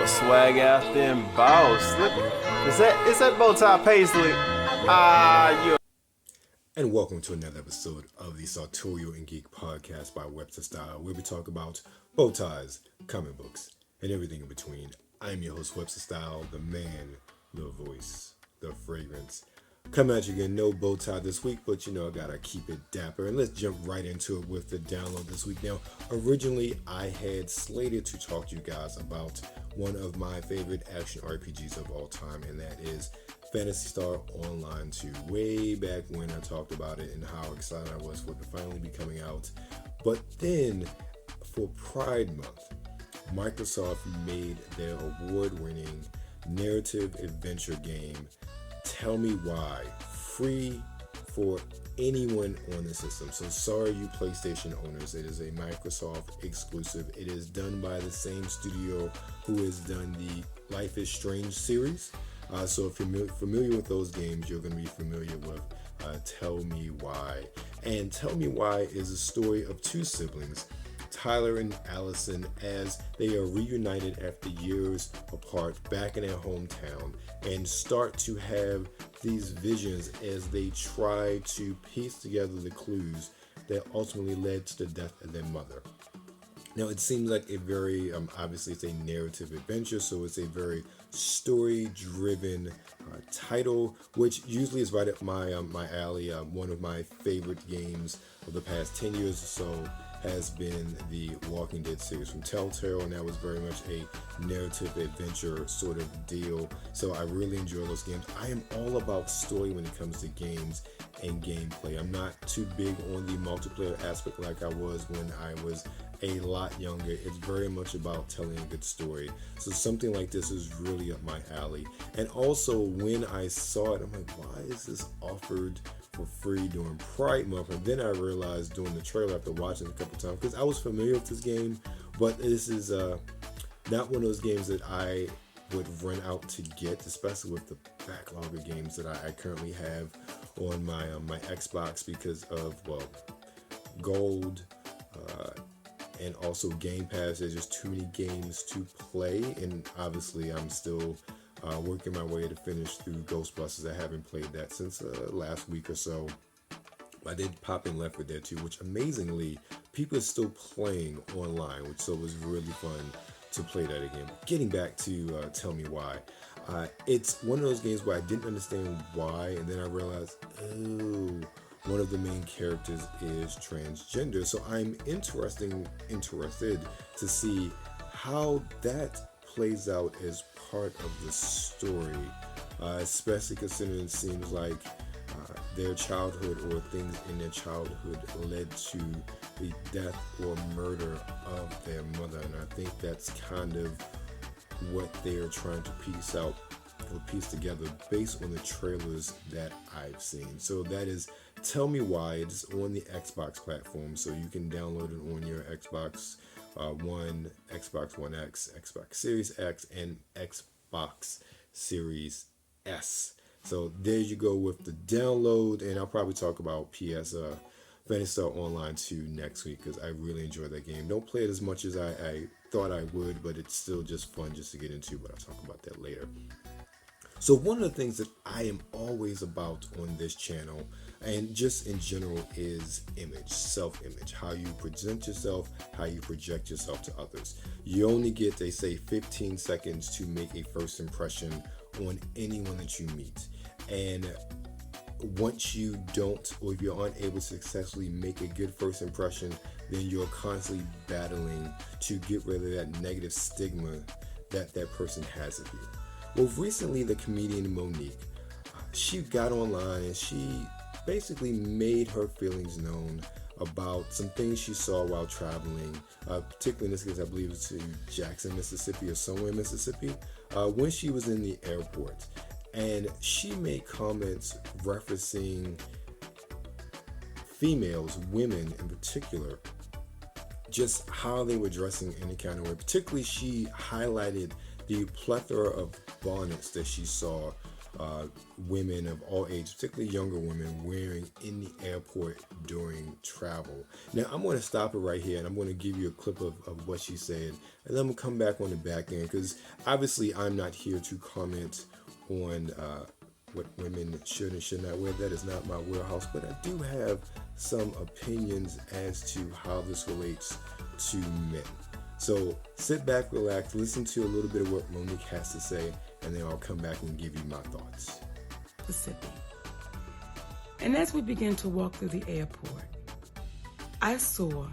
Swag out there and boss. Look, is that bow tie paisley? You. And welcome to another episode of the Sartorial and Geek podcast by Webster Style, where we talk about bow ties, comic books, and everything in between. I'm your host, Webster Style, the man, the voice, the fragrance. Coming at you again, no bow tie this week, but I gotta keep it dapper. And let's jump right into it with the download this week. Now, originally I had slated to talk to you guys about one of my favorite action RPGs of all time, and that is Phantasy Star Online 2. Way back when I talked about it and how excited I was for it to finally be coming out. But then, for Pride Month, Microsoft made their award-winning narrative adventure game, Tell Me Why, free for anyone on the system. So sorry, you PlayStation owners, it is a Microsoft exclusive. It is done by the same studio who has done the Life is Strange series. So if you're familiar with those games, you're going to be familiar with Tell Me Why. And Tell Me Why is a story of two siblings, Tyler and Allison, as they are reunited after years apart back in their hometown and start to have these visions as they try to piece together the clues that ultimately led to the death of their mother. Now, it seems like a very, obviously it's a narrative adventure, so it's a very story-driven title, which usually is right up my alley. One of my favorite games of the past 10 years or so has been the Walking Dead series from Telltale, and that was very much a narrative adventure sort of deal. So I really enjoy those games. I am all about story when it comes to games and gameplay. I'm not too big on the multiplayer aspect like I was when I was a lot younger. It's very much about telling a good story. So something like this is really up my alley. And also when I saw it, I'm like, why is this offered for free during Pride Month? And then I realized during the trailer after watching it a couple times, because I was familiar with this game, but this is not one of those games that I would run out to get, especially with the backlog of games that I currently have on my Xbox because of, Gold, and also Game Pass. There's just too many games to play, and obviously I'm still working my way to finish through Ghostbusters. I haven't played that since last week or so. I did pop in Left 4 Dead 2, which amazingly people are still playing online, which so was really fun to play that again. Getting back to Tell Me Why, it's one of those games where I didn't understand why, and then I realized, one of the main characters is transgender. So I'm interested to see how that plays out as part of the story, especially considering it seems like their childhood or things in their childhood led to the death or murder of their mother. And I think that's kind of what they're trying to piece together based on the trailers that I've seen. So that is Tell Me Why. It's on the Xbox platform, so you can download it on your Xbox One, Xbox One X, Xbox Series X, and Xbox Series S. So there you go with the download, and I'll probably talk about Phantasy Star Online 2 next week because I really enjoy that game. Don't play it as much as I thought I would, but it's still just fun just to get into, but I'll talk about that later. So one of the things that I am always about on this channel and just in general is image, self-image, how you present yourself, how you project yourself to others. You only get, they say, 15 seconds to make a first impression on anyone that you meet. And once you don't, or if you're unable to successfully make a good first impression, then you're constantly battling to get rid of that negative stigma that that person has of you. Well, recently the comedian Monique, she got online and she basically made her feelings known about some things she saw while traveling, particularly in this case I believe it's to Jackson, Mississippi or somewhere in Mississippi, when she was in the airport. And she made comments referencing females, women in particular, just how they were dressing in a kind of way. Particularly she highlighted the plethora of bonnets that she saw women of all ages, particularly younger women, wearing in the airport during travel. Now, I'm going to stop it right here, and I'm going to give you a clip of what she said, and then I'm going to come back on the back end, because obviously I'm not here to comment on what women should and should not wear. That is not my wheelhouse, but I do have some opinions as to how this relates to men. So sit back, relax, listen to a little bit of what Monique has to say, and then I'll come back and give you my thoughts. Mississippi. And as we began to walk through the airport, I saw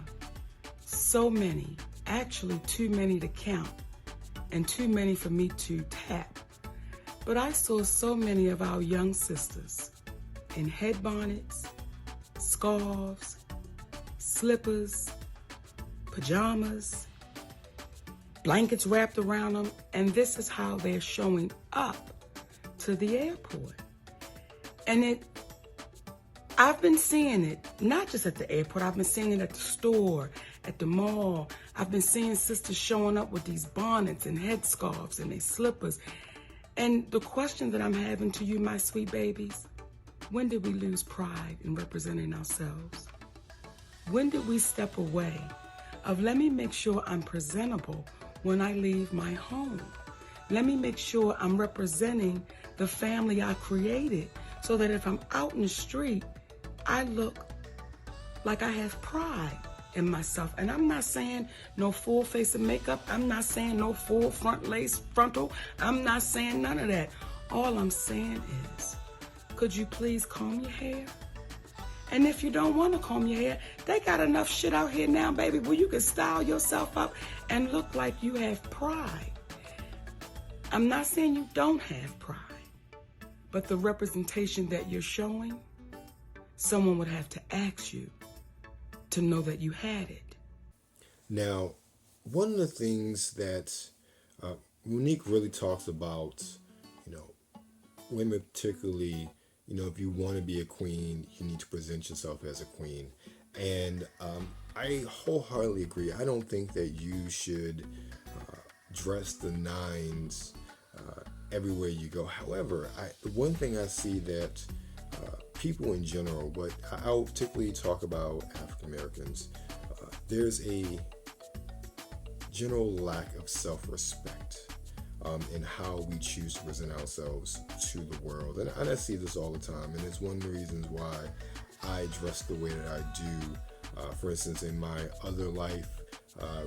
so many, actually too many to count and too many for me to tap. But I saw so many of our young sisters in head bonnets, scarves, slippers, pajamas, blankets wrapped around them, and this is how they're showing up to the airport. And I've been seeing it, not just at the airport, I've been seeing it at the store, at the mall. I've been seeing sisters showing up with these bonnets and headscarves and their slippers. And the question that I'm having to you, my sweet babies, when did we lose pride in representing ourselves? When did we step away of let me make sure I'm presentable when I leave my home? Let me make sure I'm representing the family I created so that if I'm out in the street, I look like I have pride in myself. And I'm not saying no full face of makeup. I'm not saying no full front lace frontal. I'm not saying none of that. All I'm saying is, could you please comb your hair? And if you don't want to comb your hair, they got enough shit out here now, baby, where you can style yourself up and look like you have pride. I'm not saying you don't have pride, but the representation that you're showing, someone would have to ask you to know that you had it. Now, one of the things that Monique really talks about, women particularly, if you want to be a queen, you need to present yourself as a queen. And I wholeheartedly agree. I don't think that you should dress the nines everywhere you go. However, the one thing I see that people in general, but I'll particularly talk about African Americans, there's a general lack of self-respect in how we choose to present ourselves to the world. And I see this all the time, and it's one of the reasons why I dress the way that I do. For instance, in my other life,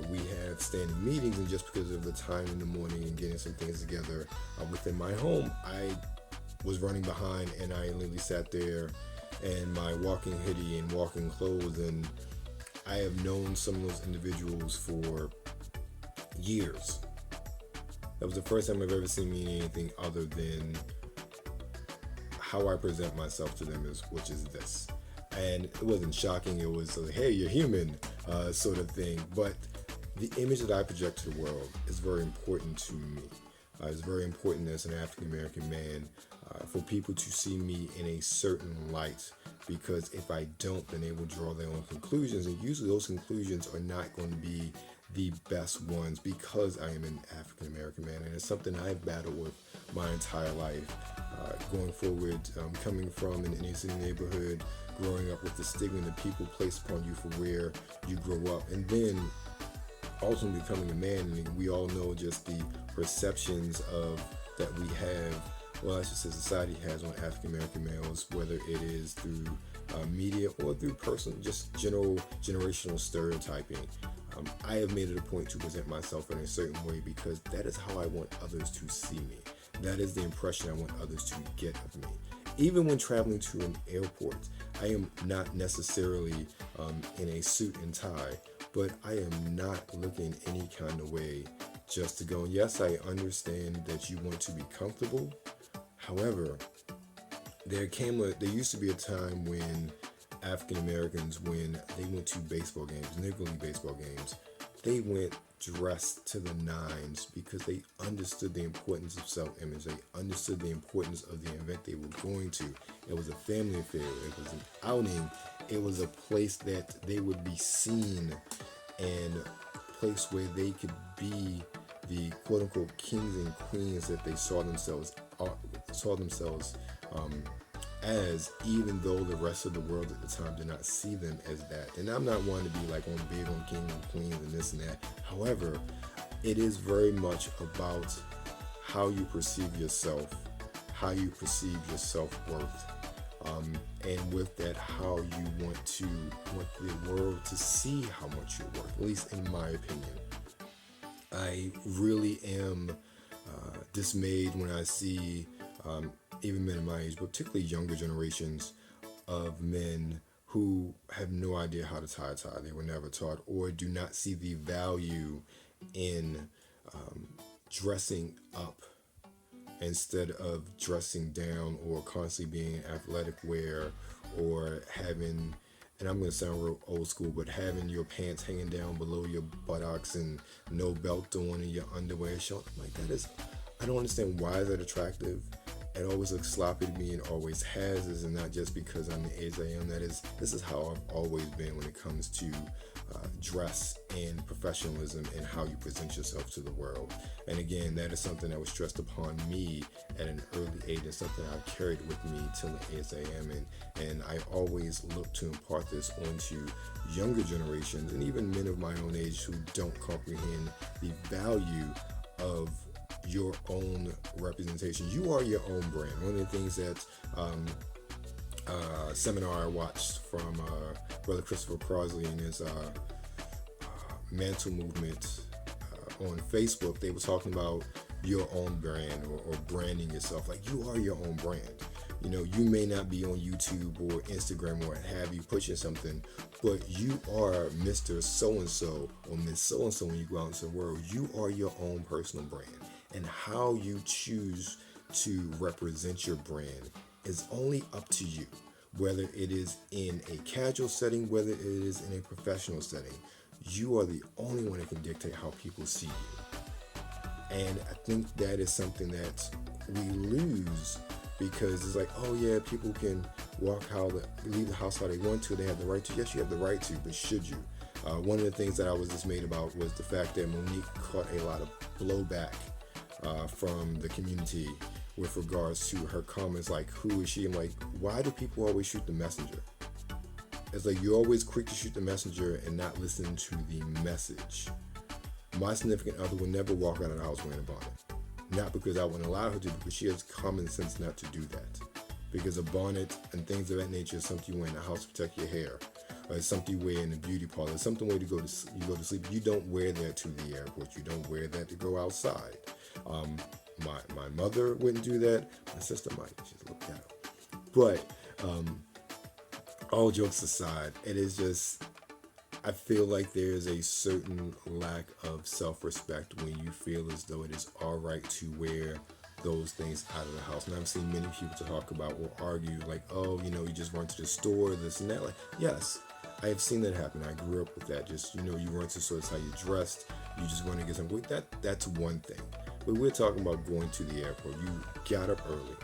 we have standing meetings, and just because of the time in the morning and getting some things together within my home, I was running behind, and I literally sat there in my walking hoodie and walking clothes, and I have known some of those individuals for years. That was the first time I've ever seen me in anything other than how I present myself to them, which is this. And it wasn't shocking. It was like, hey, you're human, sort of thing. But the image that I project to the world is very important to me. It's very important as an African American man for people to see me in a certain light, because if I don't, then they will draw their own conclusions, and usually those conclusions are not going to be the best ones, because I am an African American man, and it's something I've battled with my entire life. Going forward, coming from an inner city neighborhood, growing up with the stigma that people place upon you for where you grow up, and then ultimately becoming a man. And we all know just the perceptions that we have, well, I should say society has on African American males, whether it is through media or through personal, just generational stereotyping. I have made it a point to present myself in a certain way, because that is how I want others to see me. That is the impression I want others to get of me. Even when traveling to an airport, I am not necessarily in a suit and tie, but I am not looking any kind of way just to go. And yes, I understand that you want to be comfortable. However, there used to be a time when African Americans, when they went to baseball games, Negro League baseball games, they went dressed to the nines because they understood the importance of self-image. They understood the importance of the event they were going to. It was a family affair. It was an outing. It was a place that they would be seen, and a place where they could be the quote-unquote kings and queens that they saw themselves saw themselves as, even though the rest of the world at the time did not see them as that. And I'm not one to be like on big on king and queens and this and that. However, it is very much about how you perceive yourself, how you perceive your self-worth, and with that, how you want the world to see how much you're worth, at least in my opinion. I really am dismayed when I see even men of my age, but particularly younger generations of men who have no idea how to tie a tie. They were never taught, or do not see the value in dressing up instead of dressing down, or constantly being athletic wear, or having, and I'm going to sound real old school, but having your pants hanging down below your buttocks and no belt on and your underwear showing. Like, that is, I don't understand why is that attractive. It always looks sloppy to me, and always has. Is not just because I'm the age I am. This is how I've always been when it comes to dress and professionalism and how you present yourself to the world. And again, that is something that was stressed upon me at an early age, and something I've carried with me till the age I am. And I always look to impart this onto younger generations, and even men of my own age who don't comprehend the value of your own representation. You are your own brand. One of the things that seminar I watched from Brother Christopher Crosley and his Mantle Movement on Facebook, they were talking about your own brand, or branding yourself. Like, you are your own brand. You know, you may not be on YouTube or Instagram or what have you pushing something, but you are Mr. So-and-so or Miss So-and-so when you go out into the world. You are your own personal brand. And how you choose to represent your brand is only up to you, whether it is in a casual setting, whether it is in a professional setting. You are the only one that can dictate how people see you. And I think that is something that we lose, because it's like, oh yeah, people can leave the house how they want to. They have the right to. Yes, you have the right to, but should you? One of the things that I was dismayed about was the fact that Monique caught a lot of blowback from the community with regards to her comments like, who is she? I'm like, why do people always shoot the messenger? It's like, you're always quick to shoot the messenger and not listen to the message. My significant other will never walk out of the house wearing a bonnet. Not because I wouldn't allow her to, because she has common sense not to do that. Because a bonnet and things of that nature is something you wear in the house to protect your hair. Or it's something you wear in the beauty parlor. It's something where you go to sleep. You don't wear that to the airport. You don't wear that to go outside. My mother wouldn't do that. My sister might. She's a little ghetto. But all jokes aside, it is just, I feel like there's a certain lack of self-respect when you feel as though it is all right to wear those things out of the house. And I've seen many people talk about or argue like, oh, you just run to the store, this and that. Like, yes, I have seen that happen. I grew up with that. Just, you run to the store, that's how you dressed. You just want to get something. That's one thing. But we're talking about going to the airport. You got up early.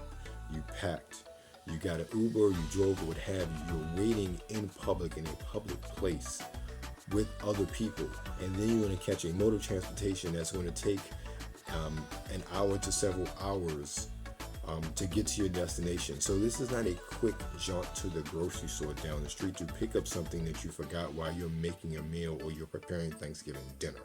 You packed. You got an Uber, you drove, or what have you. You're waiting in public, in a public place with other people. And then you're going to catch a mode of transportation that's going to take an hour to several hours to get to your destination. So this is not a quick jaunt to the grocery store down the street to pick up something that you forgot while you're making a meal or you're preparing Thanksgiving dinner.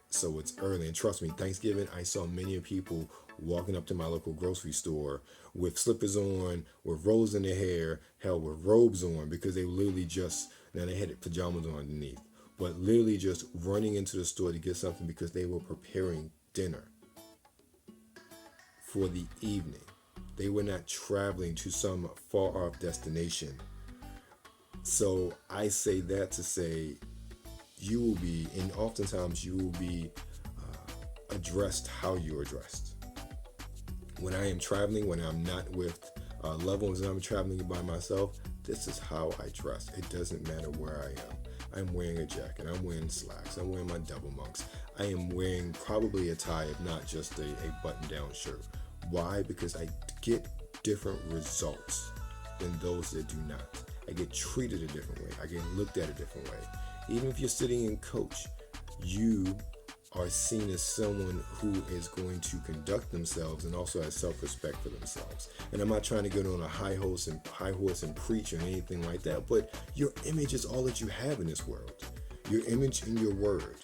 So it's early, and trust me, Thanksgiving, I saw many people walking up to my local grocery store with slippers on, with rolls in their hair, hell, with robes on, because they literally just, now they had pajamas on underneath, but literally just running into the store to get something because they were preparing dinner for the evening. They were not traveling to some far off destination. So I say that to say, you will be, and oftentimes you will be addressed how you are dressed. When I am traveling, when I'm not with loved ones and I'm traveling by myself, this is how I dress. It doesn't matter where I am. I'm wearing a jacket, I'm wearing slacks, I'm wearing my double monks. I am wearing probably a tie, if not just a button-down shirt. Why? Because I get different results than those that do not. I get treated a different way. I get looked at a different way. Even if you're sitting in coach, you are seen as someone who is going to conduct themselves and also has self-respect for themselves. And I'm not trying to get on a high horse and preach or anything like that, but your image is all that you have in this world. Your image and your word.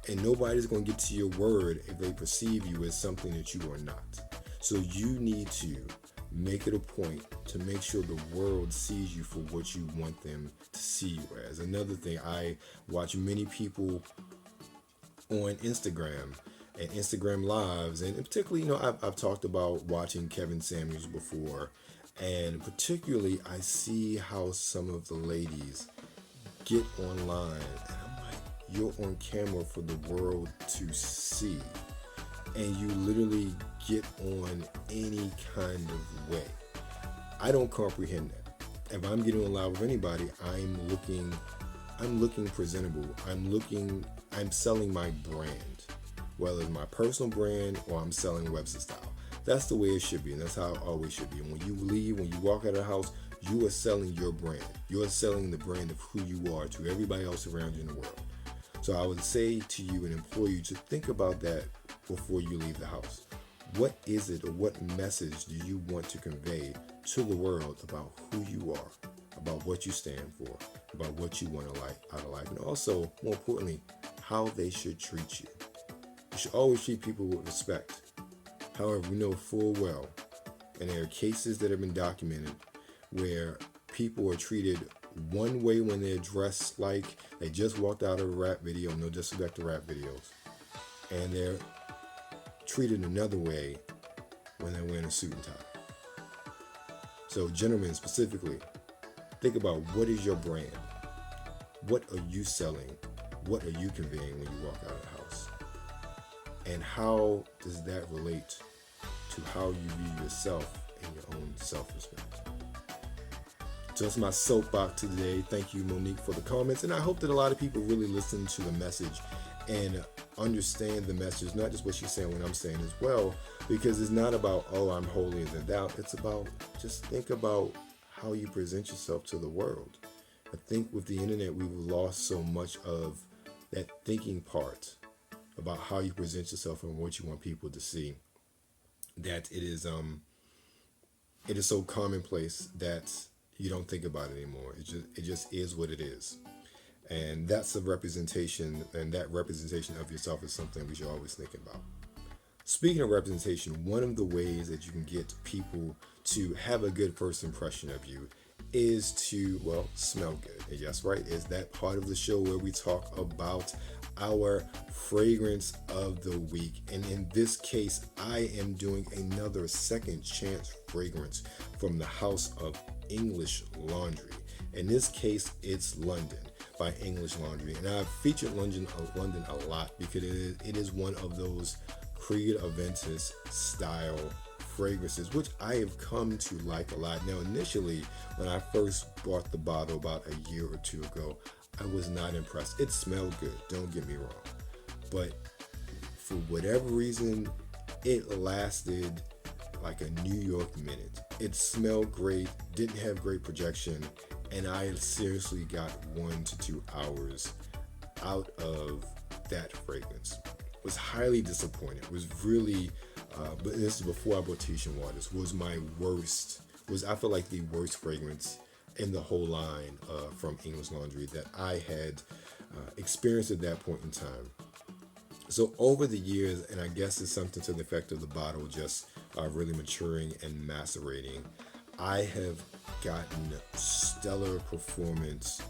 And nobody's going to get to your word if they perceive you as something that you are not. So you need to make it a point to make sure the world sees you for what you want them to see you as. Another thing, I watch many people on Instagram and Instagram lives, and particularly, I've talked about watching Kevin Samuels before, and particularly I see how some of the ladies get online, and I'm like, you're on camera for the world to see, and you literally get on any kind of way. I don't comprehend that. If I'm getting on live with anybody, I'm looking presentable. I'm selling my brand, whether it's my personal brand or I'm selling Webster Style. That's the way it should be, and that's how it always should be. And when you leave, when you walk out of the house, you are selling your brand. You're selling the brand of who you are to everybody else around you in the world. So I would say to you and implore you to think about that before you leave the house. What is it, or what message do you want to convey to the world about who you are, about what you stand for, about what you want out of life, and also, more importantly, how they should treat you. You should always treat people with respect. However, we know full well, and there are cases that have been documented where people are treated one way when they're dressed like they just walked out of a rap video, no disrespect to rap videos, and they're treated another way when they're wearing a suit and tie. So gentlemen, specifically, think about, what is your brand? What are you selling? What are you conveying when you walk out of the house? And how does that relate to how you view yourself and your own self-respect? So that's my soapbox today. Thank you, Monique, for the comments. And I hope that a lot of people really listen to the message and understand the message, not just what she's saying, what I'm saying as well, because it's not about, oh, I'm holier than thou. It's about, just think about how you present yourself to the world. I think with the internet, we've lost so much of that thinking part about how you present yourself and what you want people to see, that it is so commonplace that you don't think about it anymore. It just is what it is. And that's a representation, and that representation of yourself is something we should always think about. Speaking of representation, one of the ways that you can get people to have a good first impression of you is to, well, smell good. And yes, right, is that part of the show where we talk about our fragrance of the week. And in this case, I am doing another second chance fragrance from the House of English Laundry. In this case, it's London by English Laundry. And I've featured London a lot because it is one of those Creed Aventus style fragrances, which I have come to like a lot. Now, initially, when I first bought the bottle about a year or two ago, I was not impressed. It smelled good, don't get me wrong. But for whatever reason, it lasted like a New York minute. It smelled great, didn't have great projection, and I seriously got 1 to 2 hours out of that fragrance. Was highly disappointed. Was really, but this is before I bought Tisha Waters. Was my worst. I feel like the worst fragrance in the whole line from English Laundry that I had experienced at that point in time. So over the years, and I guess it's something to the effect of the bottle just really maturing and macerating, I have gotten stellar performance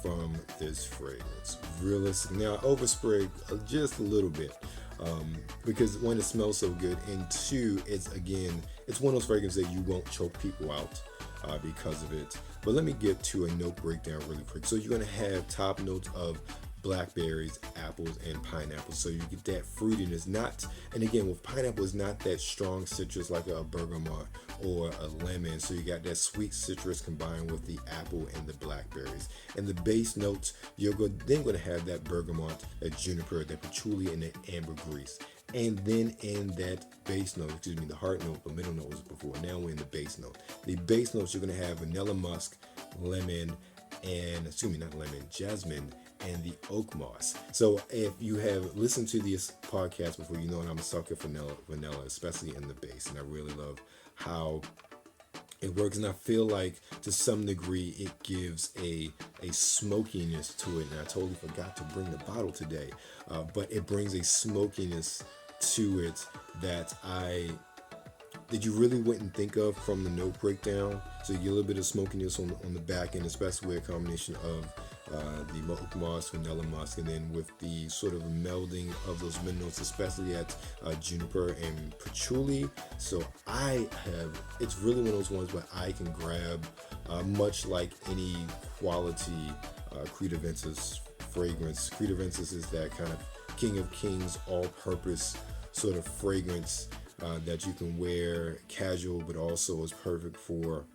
from this fragrance. Realistic. Now, I oversprayed just a little bit because one, it smells so good, and two, it's one of those fragrances that you won't choke people out because of it. But let me get to a note breakdown really quick. So you're going to have top notes of blackberries, apples, and pineapples. So you get that fruitiness. And again, with pineapple, it's not that strong citrus like a bergamot or a lemon. So you got that sweet citrus combined with the apple and the blackberries. And the base notes, you're then going to have that bergamot, that juniper, that patchouli, and that ambergris. And then in that base note, the heart note, the middle note was before. Now we're in the base note. The base notes, you're going to have vanilla musk, lemon, and, not lemon, jasmine, and the oak moss. So if you have listened to this podcast before, you know that I'm a sucker for vanilla, especially in the base, and I really love how it works. And I feel like to some degree it gives a smokiness to it, and I totally forgot to bring the bottle today, but it brings a smokiness to it that you really wouldn't think of from the note breakdown. So you get a little bit of smokiness on the back end, especially with a combination of the oak moss, vanilla musk, and then with the sort of melding of those mid notes, especially at juniper and patchouli. So it's really one of those ones where I can grab, much like any quality Creed Aventus fragrance. Creed Aventus is that kind of King of Kings, all-purpose sort of fragrance that you can wear casual, but also is perfect for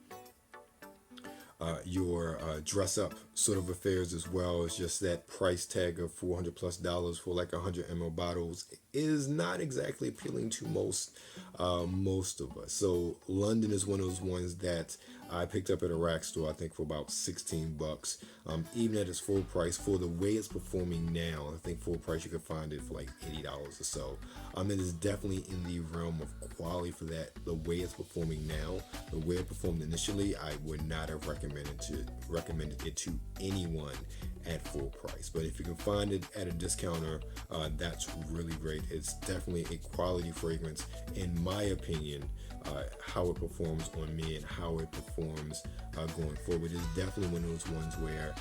your dress up sort of affairs as well. It's just that price tag of $400+ for like 100 ml bottles is not exactly appealing to most of us. So London is one of those ones that I picked up at a rack store, I think for about $16. Even at its full price, for the way it's performing now, I think full price you could find it for like $80 or so. It is definitely in the realm of quality for that. The way it's performing now, the way it performed initially, I would not have recommended it to anyone at full price. But if you can find it at a discounter, that's really great. It's definitely a quality fragrance, in my opinion. How it performs on me and how it performs going forward is definitely one of those ones where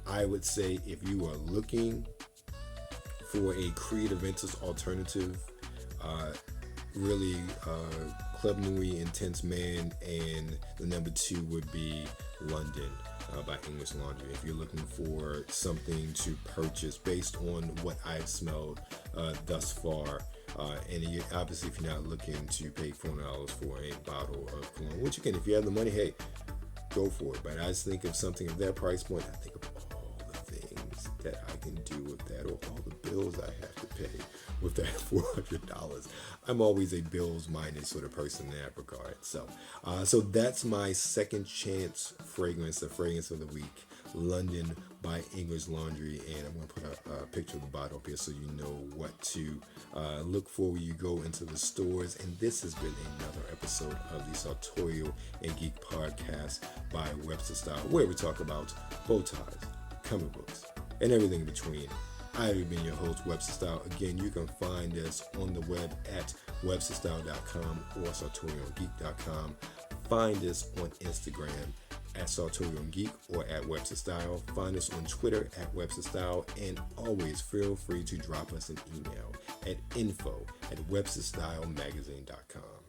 I would say if you are looking for a Creed Aventus alternative, really Club Nougat Intense Man, and the number 2 would be London by English Laundry. If you're looking for something to purchase based on what I've smelled thus far, and obviously if you're not looking to pay $400 for a bottle of cologne, which again, if you have the money, hey, go for it. But I just think of something of that price point, I think of all the things that I can do with that, or all the bills I have to pay with that $400. I'm always a bills-minded sort of person in that regard. So that's my second chance fragrance, the fragrance of the week, London by English Laundry. And I'm going to put a picture of the bottle up here so you know what to look for when you go into the stores. And this has been another episode of the Sartorial and Geek podcast by Webster Style, where we talk about bow ties, comic books, and everything in between. I've been your host, Webster Style. Again, you can find us on the web at websterstyle.com or sartorialgeek.com. Find us on Instagram at Sartorial Geek or at Webster Style. Find us on Twitter at Webster Style, and always feel free to drop us an email at info@websterstylemagazine.com.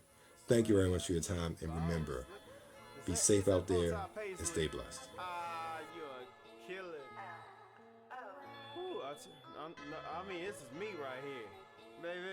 Thank you very much for your time, and remember, be safe out there and stay blessed. You're a killer. Ooh, I mean, this is me right here, baby.